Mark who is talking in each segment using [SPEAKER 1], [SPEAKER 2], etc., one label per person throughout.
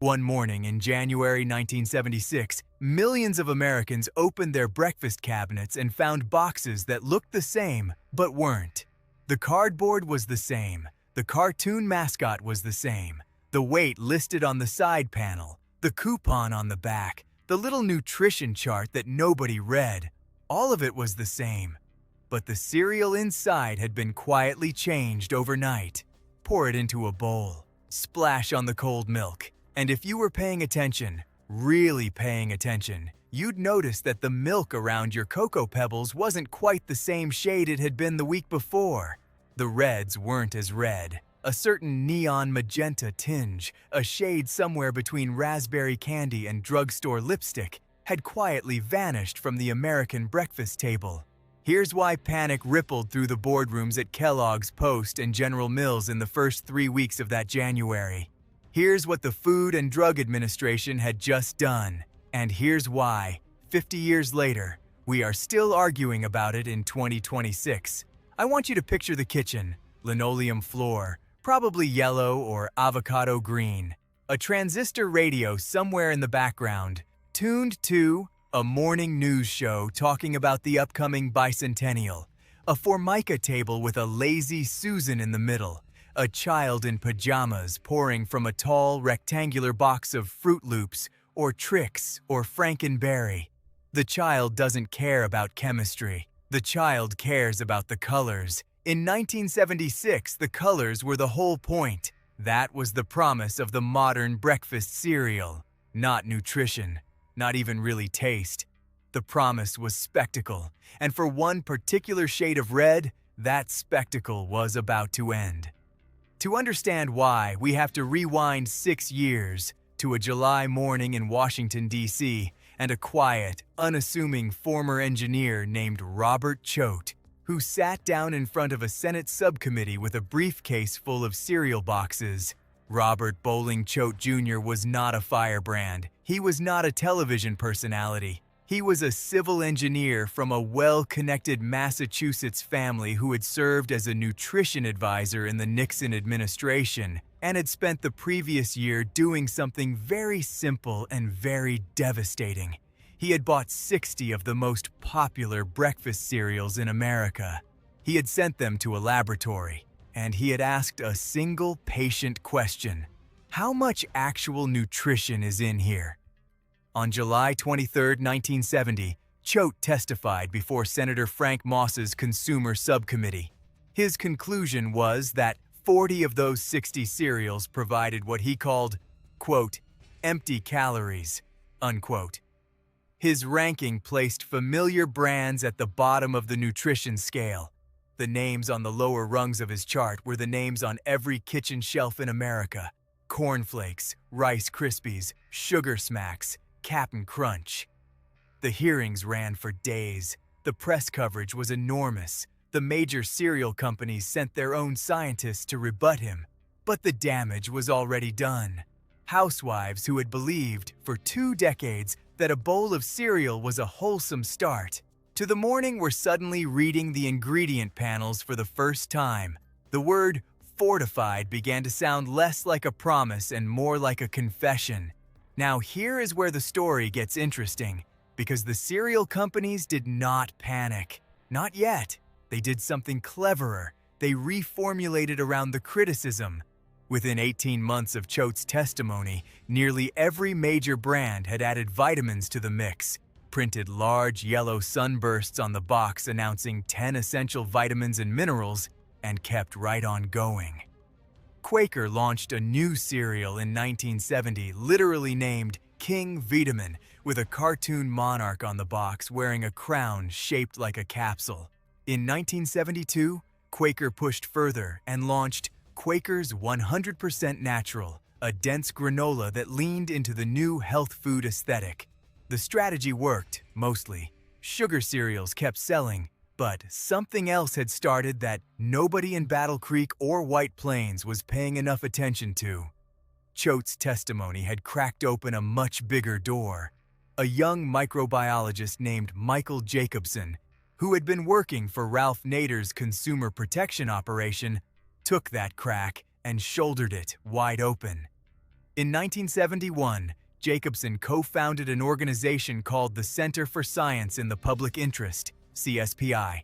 [SPEAKER 1] One morning in January 1976, millions of Americans opened their breakfast cabinets and found boxes that looked the same but weren't. The cardboard was the same, the cartoon mascot was the same, the weight listed on the side panel, the coupon on the back, the little nutrition chart that nobody read. All of it was the same. But the cereal inside had been quietly changed overnight. Pour it into a bowl. Splash on the cold milk. And if you were paying attention, really paying attention, you'd notice that the milk around your Cocoa Pebbles wasn't quite the same shade it had been the week before. The reds weren't as red. A certain neon magenta tinge, a shade somewhere between raspberry candy and drugstore lipstick, had quietly vanished from the American breakfast table. Here's why panic rippled through the boardrooms at Kellogg's, Post, and General Mills in the first 3 weeks of that January. Here's what the Food and Drug Administration had just done. And here's why, 50 years later, we are still arguing about it in 2026. I want you to picture the kitchen, linoleum floor, probably yellow or avocado green. A transistor radio somewhere in the background, tuned to a morning news show talking about the upcoming bicentennial. A Formica table with a lazy Susan in the middle. A child in pajamas pouring from a tall, rectangular box of Fruit Loops, or Trix, or Frankenberry. The child doesn't care about chemistry. The child cares about the colors. In 1976, the colors were the whole point. That was the promise of the modern breakfast cereal. Not nutrition, not even really taste. The promise was spectacle, and for one particular shade of red, that spectacle was about to end. To understand why, we have to rewind 6 years to a July morning in Washington, D.C., and a quiet, unassuming former engineer named Robert Choate, who sat down in front of a Senate subcommittee with a briefcase full of cereal boxes. Robert Bowling Choate Jr. was not a firebrand. He was not a television personality. He was a civil engineer from a well-connected Massachusetts family who had served as a nutrition advisor in the Nixon administration and had spent the previous year doing something very simple and very devastating. He had bought 60 of the most popular breakfast cereals in America. He had sent them to a laboratory, and he had asked a single patient question: how much actual nutrition is in here? On July 23, 1970, Choate testified before Senator Frank Moss's Consumer Subcommittee. His conclusion was that 40 of those 60 cereals provided what he called, quote, empty calories, unquote. His ranking placed familiar brands at the bottom of the nutrition scale. The names on the lower rungs of his chart were the names on every kitchen shelf in America: Corn Flakes, Rice Krispies, Sugar Smacks, Cap'n Crunch. The hearings ran for days. The press coverage was enormous. The major cereal companies sent their own scientists to rebut him. But the damage was already done. Housewives who had believed, for 2 decades, that a bowl of cereal was a wholesome start to the morning were suddenly reading the ingredient panels for the first time. The word fortified began to sound less like a promise and more like a confession. Now here is where the story gets interesting, because the cereal companies did not panic. Not yet. They did something cleverer. They reformulated around the criticism. Within 18 months of Choate's testimony, nearly every major brand had added vitamins to the mix, printed large yellow sunbursts on the box announcing 10 essential vitamins and minerals, and kept right on going. Quaker launched a new cereal in 1970, literally named King Vitamin, with a cartoon monarch on the box wearing a crown shaped like a capsule. In 1972, Quaker pushed further and launched Quaker's 100% Natural, a dense granola that leaned into the new health food aesthetic. The strategy worked, mostly. Sugar cereals kept selling, but something else had started that nobody in Battle Creek or White Plains was paying enough attention to. Choate's testimony had cracked open a much bigger door. A young microbiologist named Michael Jacobson, who had been working for Ralph Nader's consumer protection operation, took that crack and shouldered it wide open. In 1971, Jacobson co-founded an organization called the Center for Science in the Public Interest, CSPI.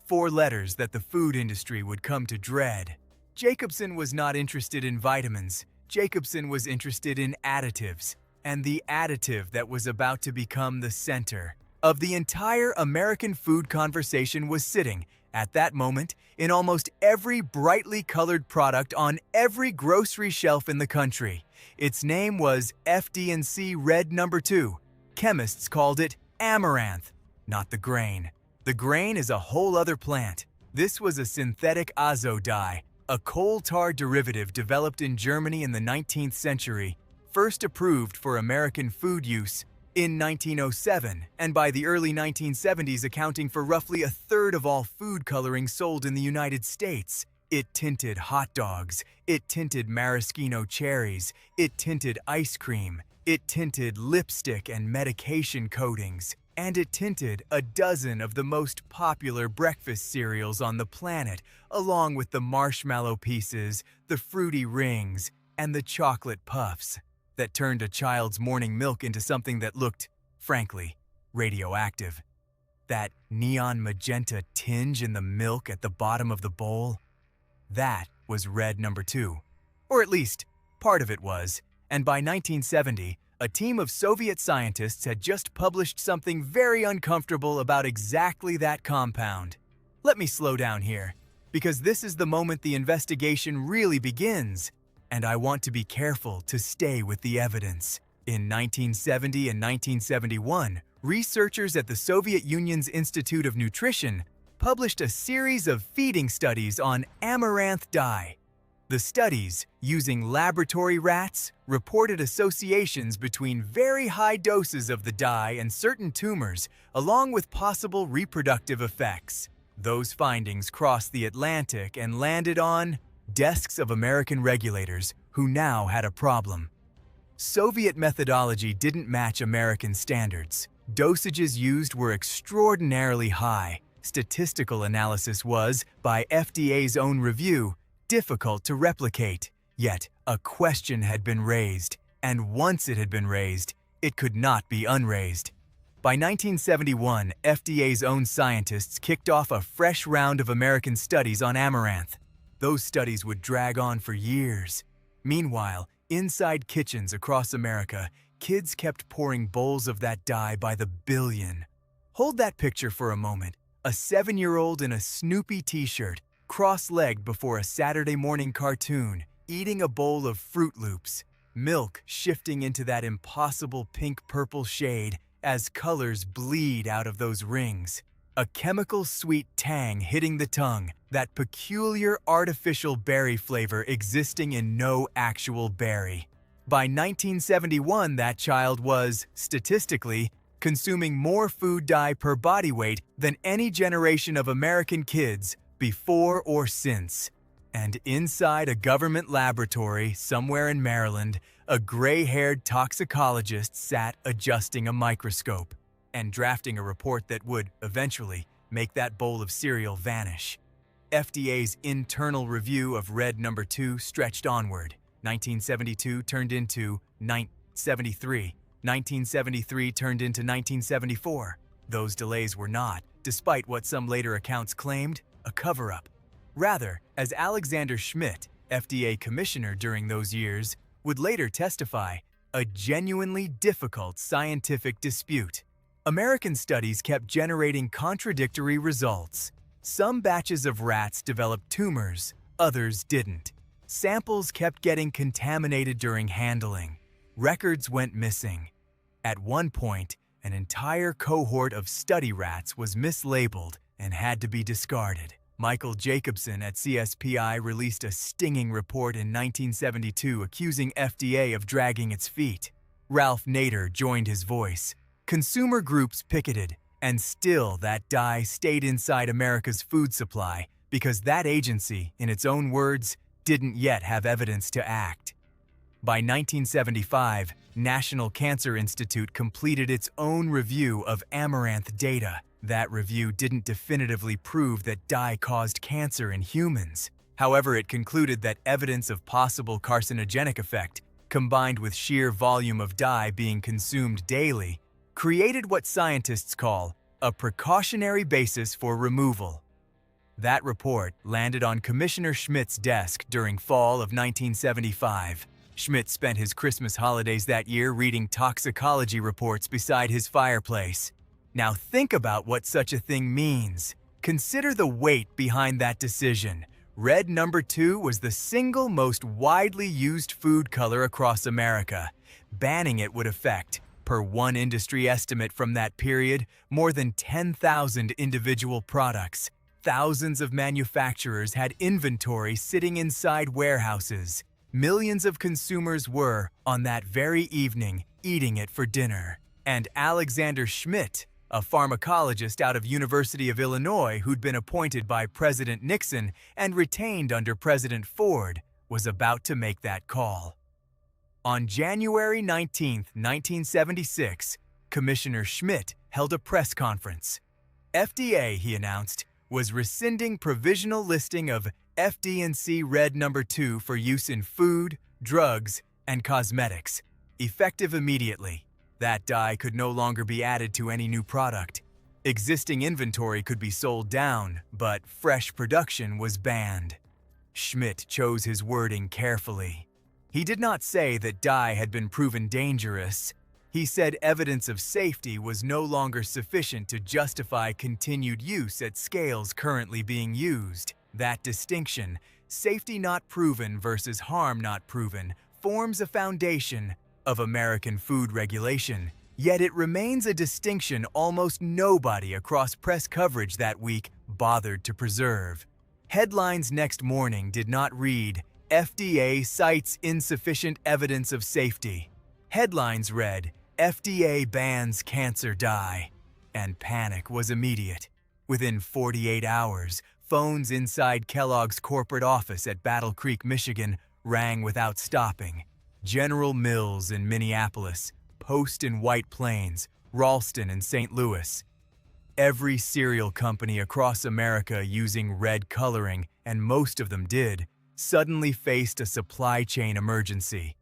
[SPEAKER 1] 4 letters that the food industry would come to dread. Jacobson was not interested in vitamins. Jacobson was interested in additives, and the additive that was about to become the center of the entire American food conversation was sitting, at that moment, in almost every brightly colored product on every grocery shelf in the country. Its name was FD&C Red No. 2. Chemists called it amaranth, not the grain. The grain is a whole other plant. This was a synthetic azo dye, a coal tar derivative developed in Germany in the 19th century, first approved for American food use in 1907, and by the early 1970s accounting for roughly a third of all food coloring sold in the United States. It tinted hot dogs, it tinted maraschino cherries, it tinted ice cream, it tinted lipstick and medication coatings, and it tinted a dozen of the most popular breakfast cereals on the planet, along with the marshmallow pieces, the fruity rings, and the chocolate puffs that turned a child's morning milk into something that looked, frankly, radioactive. That neon magenta tinge in the milk at the bottom of the bowl, that was Red No. 2. Or at least, part of it was, and by 1970, a team of Soviet scientists had just published something very uncomfortable about exactly that compound. Let me slow down here, because this is the moment the investigation really begins, and I want to be careful to stay with the evidence. In 1970 and 1971, researchers at the Soviet Union's Institute of Nutrition published a series of feeding studies on amaranth dye. The studies, using laboratory rats, reported associations between very high doses of the dye and certain tumors, along with possible reproductive effects. Those findings crossed the Atlantic and landed on desks of American regulators who now had a problem. Soviet methodology didn't match American standards. Dosages used were extraordinarily high. Statistical analysis was, by FDA's own review, difficult to replicate. Yet, a question had been raised, and once it had been raised, it could not be unraised. By 1971, FDA's own scientists kicked off a fresh round of American studies on amaranth. Those studies would drag on for years. Meanwhile, inside kitchens across America, kids kept pouring bowls of that dye by the billion. Hold that picture for a moment. A 7-year-old in a Snoopy t-shirt, cross-legged before a Saturday morning cartoon, eating a bowl of Fruit Loops, milk shifting into that impossible pink-purple shade as colors bleed out of those rings. A chemical sweet tang hitting the tongue, that peculiar artificial berry flavor existing in no actual berry. By 1971, that child was, statistically, consuming more food dye per body weight than any generation of American kids before or since. And inside a government laboratory somewhere in Maryland, a gray-haired toxicologist sat adjusting a microscope and drafting a report that would, eventually, make that bowl of cereal vanish. FDA's internal review of Red No. 2 stretched onward. 1972 turned into 1973. 1973 turned into 1974. Those delays were not, despite what some later accounts claimed, a cover-up. Rather, as Alexander Schmidt, FDA commissioner during those years, would later testify, a genuinely difficult scientific dispute. American studies kept generating contradictory results. Some batches of rats developed tumors, others didn't. Samples kept getting contaminated during handling. Records went missing. At one point, an entire cohort of study rats was mislabeled and had to be discarded. Michael Jacobson at CSPI released a stinging report in 1972 accusing FDA of dragging its feet. Ralph Nader joined his voice. Consumer groups picketed, and still that dye stayed inside America's food supply because that agency, in its own words, didn't yet have evidence to act. By 1975, National Cancer Institute completed its own review of amaranth data. That review didn't definitively prove that dye caused cancer in humans. However, it concluded that evidence of possible carcinogenic effect combined with sheer volume of dye being consumed daily, created what scientists call a precautionary basis for removal. That report landed on Commissioner Schmidt's desk during fall of 1975. Schmidt spent his Christmas holidays that year reading toxicology reports beside his fireplace. Now think about what such a thing means. Consider the weight behind that decision. Red number 2 was the single most widely used food color across America. Banning it would affect, per one industry estimate from that period, more than 10,000 individual products. Thousands of manufacturers had inventory sitting inside warehouses. Millions of consumers were, on that very evening, eating it for dinner. And Alexander Schmidt, a pharmacologist out of University of Illinois who'd been appointed by President Nixon and retained under President Ford, was about to make that call. On January 19, 1976, Commissioner Schmidt held a press conference. FDA, he announced, was rescinding provisional listing of FD&C Red number 2 for use in food, drugs, and cosmetics, effective immediately. That dye could no longer be added to any new product. Existing inventory could be sold down, but fresh production was banned. Schmidt chose his wording carefully. He did not say that dye had been proven dangerous. He said evidence of safety was no longer sufficient to justify continued use at scales currently being used. That distinction, safety not proven versus harm not proven, forms a foundation of American food regulation. Yet it remains a distinction almost nobody across press coverage that week bothered to preserve. Headlines next morning did not read, "FDA cites insufficient evidence of safety." Headlines read, "FDA bans cancer dye." And panic was immediate. Within 48 hours, phones inside Kellogg's corporate office at Battle Creek, Michigan, rang without stopping. General Mills in Minneapolis, Post in White Plains, Ralston in St. Louis. Every cereal company across America using red coloring, and most of them did, suddenly faced a supply chain emergency.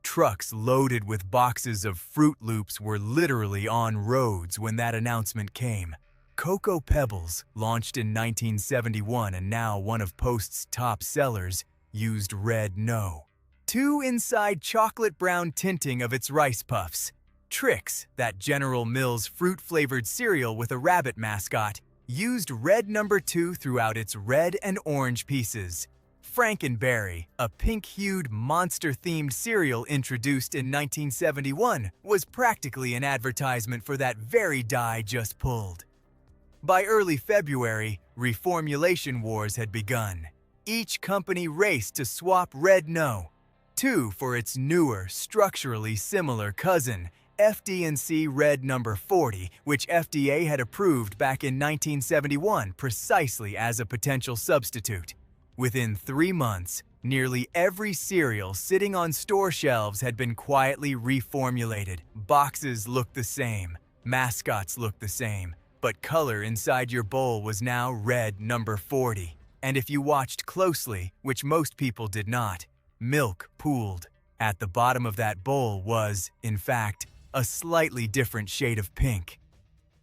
[SPEAKER 1] Trucks loaded with boxes of Fruit Loops were literally on roads when that announcement came. Cocoa Pebbles, launched in 1971 and now one of Post's top sellers, used red no. 2 inside chocolate brown tinting of its Rice Puffs. Trix, that General Mills fruit-flavored cereal with a rabbit mascot, used red number 2 throughout its red and orange pieces. Frankenberry, a pink-hued, monster-themed cereal introduced in 1971, was practically an advertisement for that very dye just pulled. By early February, reformulation wars had begun. Each company raced to swap Red No, 2 for its newer, structurally similar cousin, FD&C Red number 40, which FDA had approved back in 1971 precisely as a potential substitute. Within 3 months, nearly every cereal sitting on store shelves had been quietly reformulated. Boxes looked the same, mascots looked the same, but color inside your bowl was now Red number 40. And if you watched closely, which most people did not, milk pooled. At the bottom of that bowl was, in fact, a slightly different shade of pink.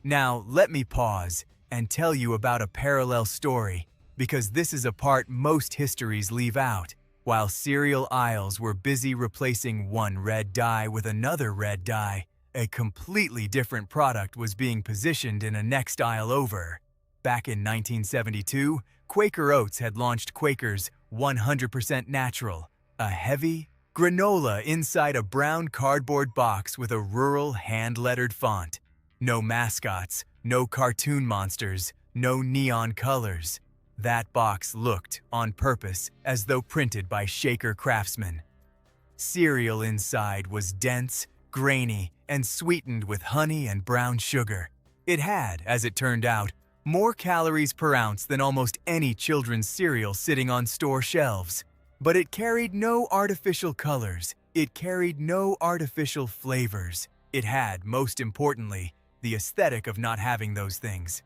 [SPEAKER 1] Now, let me pause and tell you about a parallel story, because this is a part most histories leave out. While cereal aisles were busy replacing one red dye with another red dye, a completely different product was being positioned in a next aisle over. Back in 1972, Quaker Oats had launched Quaker's 100% Natural, a heavy granola inside a brown cardboard box with a rural hand-lettered font. No mascots, no cartoon monsters, no neon colors. That box looked, on purpose, as though printed by Shaker craftsmen. Cereal inside was dense, grainy, and sweetened with honey and brown sugar. It had, as it turned out, more calories per ounce than almost any children's cereal sitting on store shelves. But it carried no artificial colors. It carried no artificial flavors. It had, most importantly, the aesthetic of not having those things.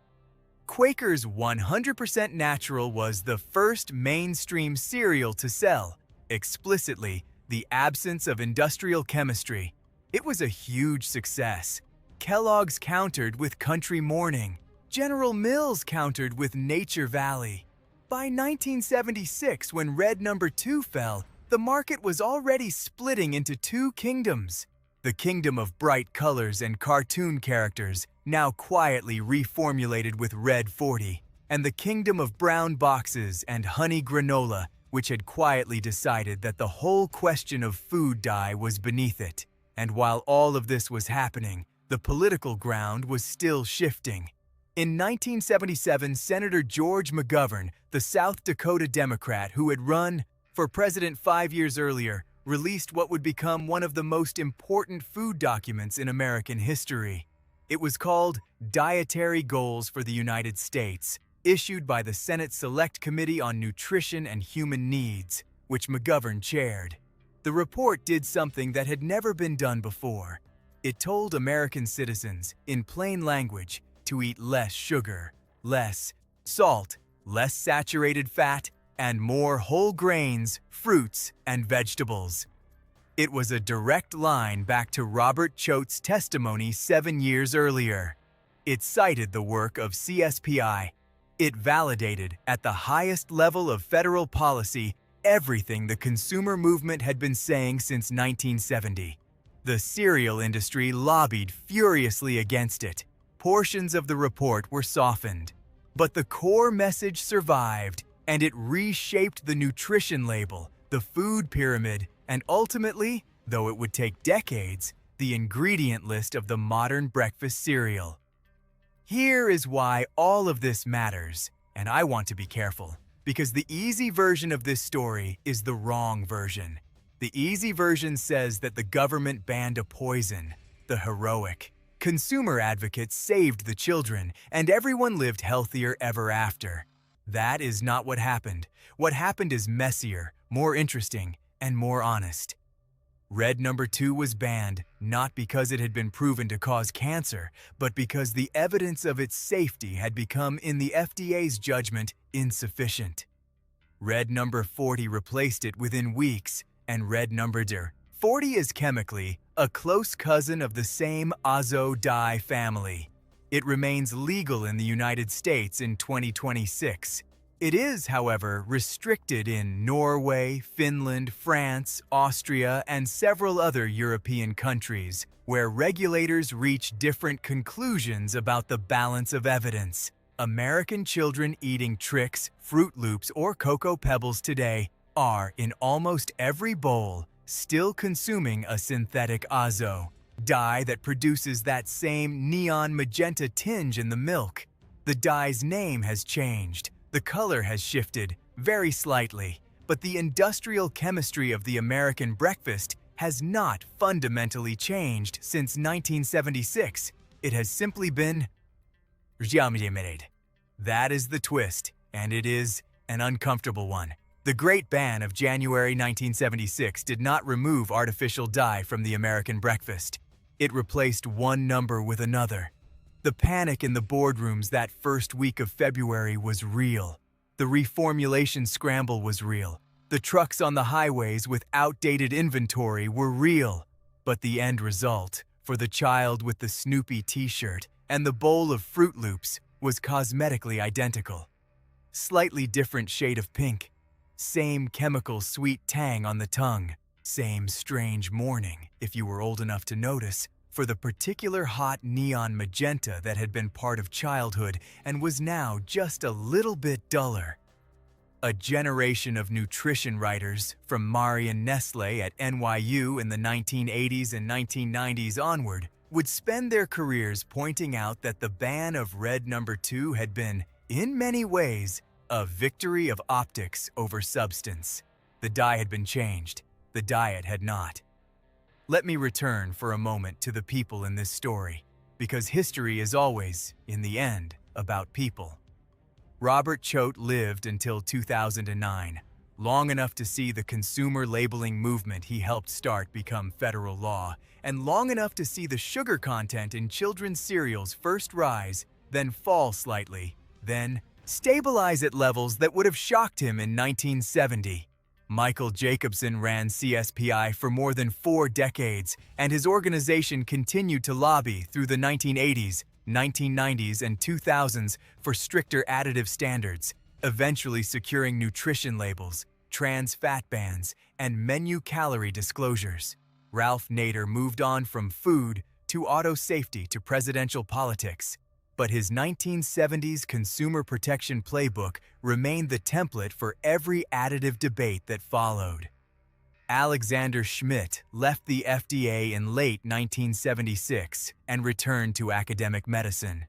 [SPEAKER 1] Quaker's 100% Natural was the first mainstream cereal to sell, explicitly, The absence of industrial chemistry. It was a huge success. Kellogg's countered with Country Morning. General Mills countered with Nature Valley. By 1976, when Red No. 2 fell, the market was already splitting into two kingdoms. The kingdom of bright colors and cartoon characters, now quietly reformulated with Red 40, and the kingdom of brown boxes and honey granola, which had quietly decided that the whole question of food dye was beneath it. And while all of this was happening, the political ground was still shifting. In 1977, Senator George McGovern, the South Dakota Democrat who had run for president 5 years earlier, released what would become one of the most important food documents in American history. It was called Dietary Goals for the United States, issued by the Senate Select Committee on Nutrition and Human Needs, which McGovern chaired. The report did something that had never been done before. It told American citizens, in plain language, to eat less sugar, less salt, less saturated fat, and more whole grains, fruits, and vegetables. It was a direct line back to Robert Choate's testimony 7 years earlier. It cited the work of CSPI. It validated, at the highest level of federal policy, everything the consumer movement had been saying since 1970. The cereal industry lobbied furiously against it. Portions of the report were softened, but the core message survived, and it reshaped the nutrition label, the food pyramid, and ultimately, though it would take decades, the ingredient list of the modern breakfast cereal. Here is why all of this matters, and I want to be careful, because the easy version of this story is the wrong version. The easy version says that the government banned a poison, the heroic. Consumer advocates saved the children, and everyone lived healthier ever after. That is not what happened. What happened is messier, more interesting, and more honest. Red No. 2 was banned, not because it had been proven to cause cancer, but because the evidence of its safety had become, in the FDA's judgment, insufficient. Red No. 40 replaced it within weeks, and Red No. 40 is chemically a close cousin of the same azo dye family. It remains legal in the United States in 2026. It is, however, restricted in Norway, Finland, France, Austria, and several other European countries, where regulators reach different conclusions about the balance of evidence. American children eating Trix, Fruit Loops, or Cocoa Pebbles today are, in almost every bowl, still consuming a synthetic azo dye that produces that same neon magenta tinge in the milk. The dye's name has changed. The color has shifted, very slightly, but the industrial chemistry of the American breakfast has not fundamentally changed since 1976. It has simply been made. That is the twist, and it is an uncomfortable one. The Great Ban of January 1976 did not remove artificial dye from the American breakfast. It replaced one number with another. The panic in the boardrooms that first week of February was real. The reformulation scramble was real. The trucks on the highways with outdated inventory were real. But the end result, for the child with the Snoopy t-shirt and the bowl of Fruit Loops, was cosmetically identical. Slightly different shade of pink. Same chemical sweet tang on the tongue. Same strange morning, if you were old enough to notice, for the particular hot neon magenta that had been part of childhood and was now just a little bit duller. A generation of nutrition writers, from Marion Nestle at NYU in the 1980s and 1990s onward, would spend their careers pointing out that the ban of Red No. 2 had been, in many ways, a victory of optics over substance. The dye had been changed. The diet had not. Let me return for a moment to the people in this story, because history is always, in the end, about people. Robert Choate lived until 2009, long enough to see the consumer labeling movement he helped start become federal law, and long enough to see the sugar content in children's cereals first rise, then fall slightly, then stabilize at levels that would have shocked him in 1970. Michael Jacobson ran CSPI for more than 4 decades, and his organization continued to lobby through the 1980s, 1990s, and 2000s for stricter additive standards, eventually securing nutrition labels, trans fat bans, and menu calorie disclosures. Ralph Nader moved on from food to auto safety to presidential politics, but his 1970s consumer protection playbook remained the template for every additive debate that followed. Alexander Schmidt left the FDA in late 1976 and returned to academic medicine.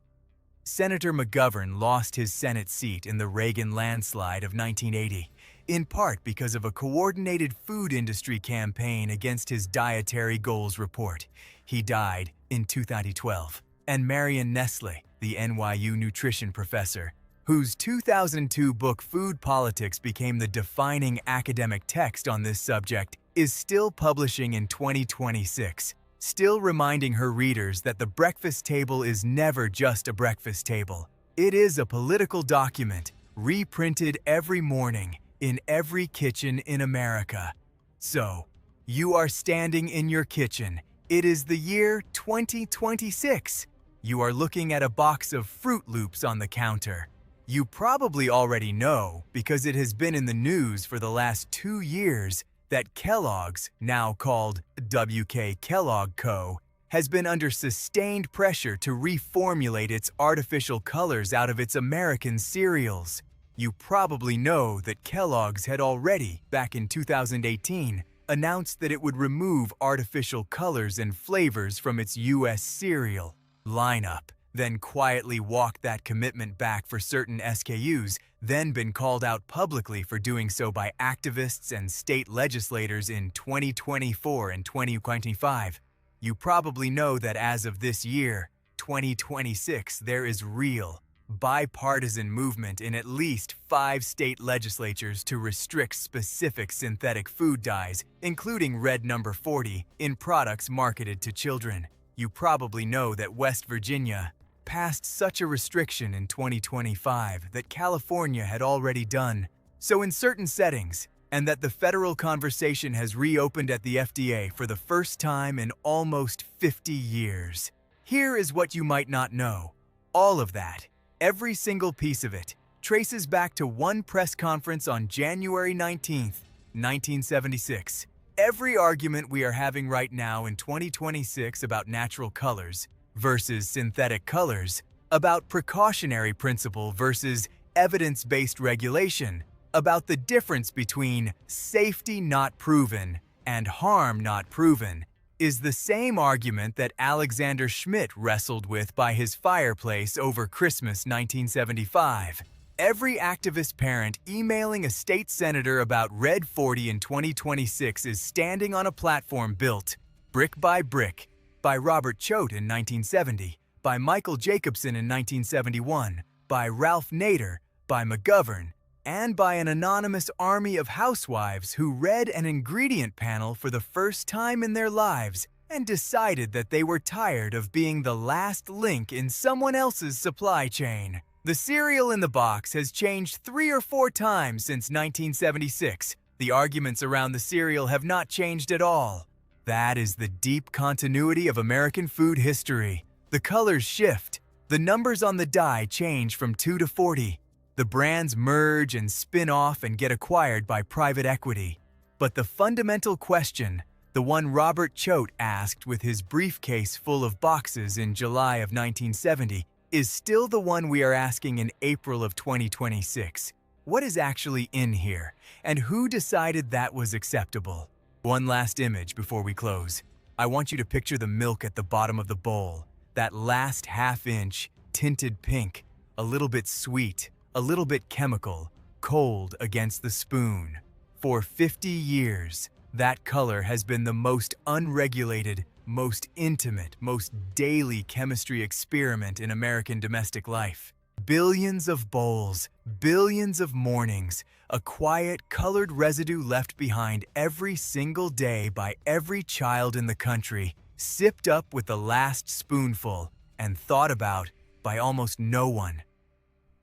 [SPEAKER 1] Senator McGovern lost his Senate seat in the Reagan landslide of 1980, in part because of a coordinated food industry campaign against his Dietary Goals report. He died in 2012. And Marion Nestle, the NYU nutrition professor, whose 2002 book Food Politics became the defining academic text on this subject, is still publishing in 2026, still reminding her readers that the breakfast table is never just a breakfast table. It is a political document, reprinted every morning, in every kitchen in America. So, you are standing in your kitchen. It is the year 2026. You are looking at a box of Fruit Loops on the counter. You probably already know, because it has been in the news for the last 2 years, that Kellogg's, now called WK Kellogg Co., has been under sustained pressure to reformulate its artificial colors out of its American cereals. You probably know that Kellogg's had already, back in 2018, announced that it would remove artificial colors and flavors from its U.S. cereal lineup, then quietly walked that commitment back for certain SKUs, then been called out publicly for doing so by activists and state legislators in 2024 and 2025. You probably know that as of this year, 2026, there is real, bipartisan movement in at least 5 state legislatures to restrict specific synthetic food dyes, including Red No. 40, in products marketed to children. You probably know that West Virginia passed such a restriction in 2025 that California had already done so in certain settings, and that the federal conversation has reopened at the FDA for the first time in almost 50 years. Here is what you might not know. All of that, every single piece of it, traces back to one press conference on January 19th, 1976. Every argument we are having right now in 2026 about natural colors versus synthetic colors, about precautionary principle versus evidence-based regulation, about the difference between safety not proven and harm not proven, is the same argument that Alexander Schmidt wrestled with by his fireplace over Christmas 1975. Every activist parent emailing a state senator about Red 40 in 2026 is standing on a platform built, brick by brick, by Robert Choate in 1970, by Michael Jacobson in 1971, by Ralph Nader, by McGovern, and by an anonymous army of housewives who read an ingredient panel for the first time in their lives and decided that they were tired of being the last link in someone else's supply chain. The cereal in the box has changed 3 or 4 times since 1976. The arguments around the cereal have not changed at all. That is the deep continuity of American food history. The colors shift. The numbers on the die change from 2 to 40. The brands merge and spin off and get acquired by private equity. But the fundamental question, the one Robert Choate asked with his briefcase full of boxes in July of 1970, is still the one we are asking in April of 2026. What is actually in here, and who decided that was acceptable? One last image before we close. I want you to picture the milk at the bottom of the bowl, that last half-inch, tinted pink, a little bit sweet, a little bit chemical, cold against the spoon. For 50 years, that color has been the most unregulated, most intimate, most daily chemistry experiment in American domestic life. Billions of bowls, billions of mornings, a quiet, colored residue left behind every single day by every child in the country, sipped up with the last spoonful, and thought about by almost no one.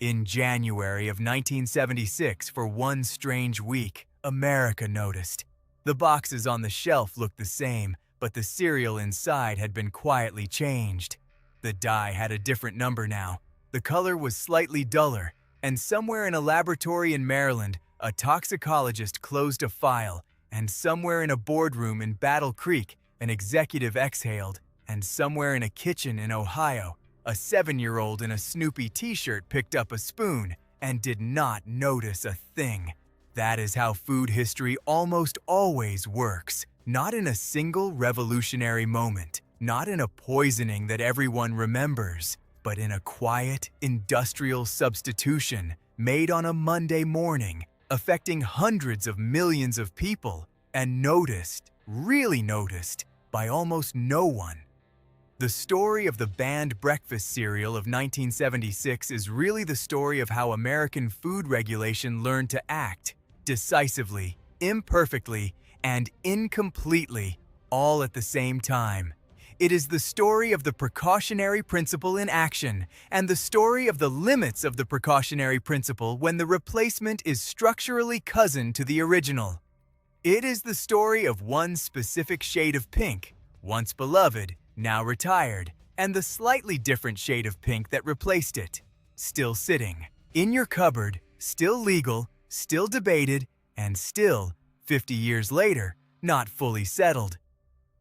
[SPEAKER 1] In January of 1976, for one strange week, America noticed. The boxes on the shelf looked the same, but the cereal inside had been quietly changed. The dye had a different number now. The color was slightly duller, and somewhere in a laboratory in Maryland, a toxicologist closed a file, and somewhere in a boardroom in Battle Creek, an executive exhaled, and somewhere in a kitchen in Ohio, a 7-year-old in a Snoopy t-shirt picked up a spoon and did not notice a thing. That is how food history almost always works. Not in a single revolutionary moment, not in a poisoning that everyone remembers, but in a quiet, industrial substitution made on a Monday morning, affecting hundreds of millions of people, and noticed, really noticed, by almost no one. The story of the banned breakfast cereal of 1976 is really the story of how American food regulation learned to act, decisively, imperfectly, and incompletely, all at the same time. It is the story of the precautionary principle in action, and the story of the limits of the precautionary principle when the replacement is structurally cousin to the original. It is the story of one specific shade of pink, once beloved, now retired, and the slightly different shade of pink that replaced it, still sitting in your cupboard, still legal, still debated, and still, 50 years later, not fully settled.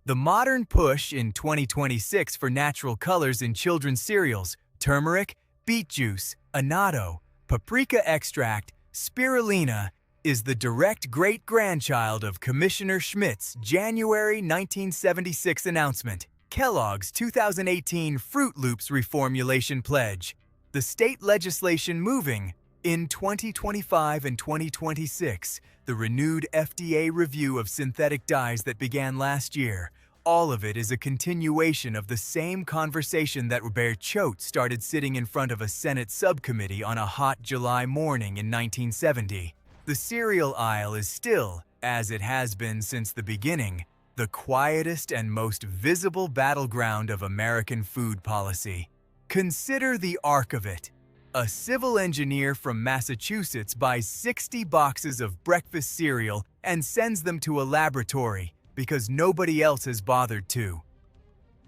[SPEAKER 1] The modern push in 2026 for natural colors in children's cereals, turmeric, beet juice, annatto, paprika extract, spirulina, is the direct great-grandchild of Commissioner Schmidt's January 1976 announcement, Kellogg's 2018 Fruit Loops reformulation pledge, the state legislation moving. In 2025 and 2026, the renewed FDA review of synthetic dyes that began last year, all of it is a continuation of the same conversation that Robert Choate started sitting in front of a Senate subcommittee on a hot July morning in 1970. The cereal aisle is still, as it has been since the beginning, the quietest and most visible battleground of American food policy. Consider the arc of it. A civil engineer from Massachusetts buys 60 boxes of breakfast cereal and sends them to a laboratory because nobody else has bothered to.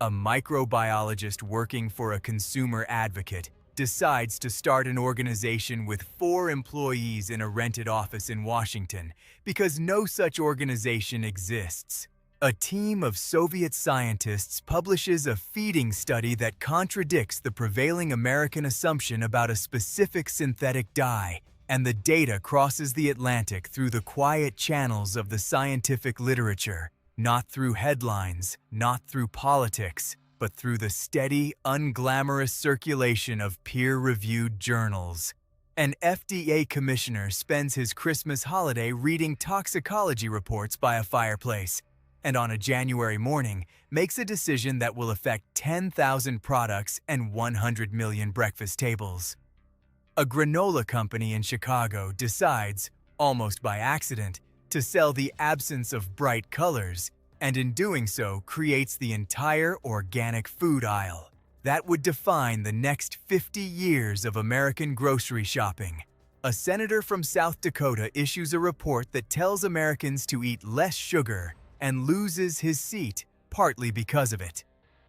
[SPEAKER 1] A microbiologist working for a consumer advocate decides to start an organization with 4 employees in a rented office in Washington because no such organization exists. A team of Soviet scientists publishes a feeding study that contradicts the prevailing American assumption about a specific synthetic dye, and the data crosses the Atlantic through the quiet channels of the scientific literature, not through headlines, not through politics, but through the steady, unglamorous circulation of peer-reviewed journals. An FDA commissioner spends his Christmas holiday reading toxicology reports by a fireplace, and on a January morning, makes a decision that will affect 10,000 products and 100 million breakfast tables. A granola company in Chicago decides, almost by accident, to sell the absence of bright colors, and in doing so creates the entire organic food aisle. That would define the next 50 years of American grocery shopping. A senator from South Dakota issues a report that tells Americans to eat less sugar and loses his seat partly because of it.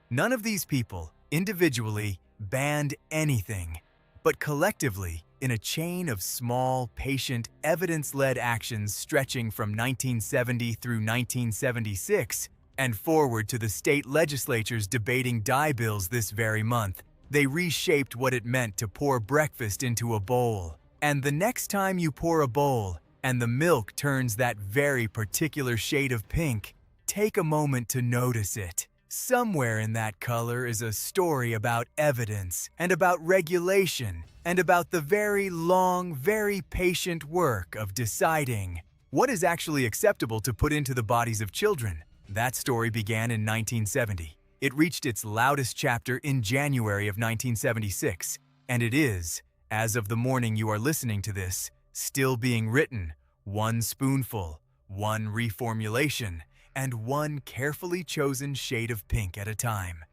[SPEAKER 1] None of these people, individually, banned anything, but collectively, in a chain of small, patient, evidence-led actions stretching from 1970 through 1976 and forward to the state legislatures debating dye bills this very month, they reshaped what it meant to pour breakfast into a bowl. And the next time you pour a bowl, and the milk turns that very particular shade of pink, take a moment to notice it. Somewhere in that color is a story about evidence, and about regulation, and about the very long, very patient work of deciding what is actually acceptable to put into the bodies of children. That story began in 1970. It reached its loudest chapter in January of 1976, and it is, as of the morning you are listening to this, still being written, one spoonful, one reformulation, and one carefully chosen shade of pink at a time.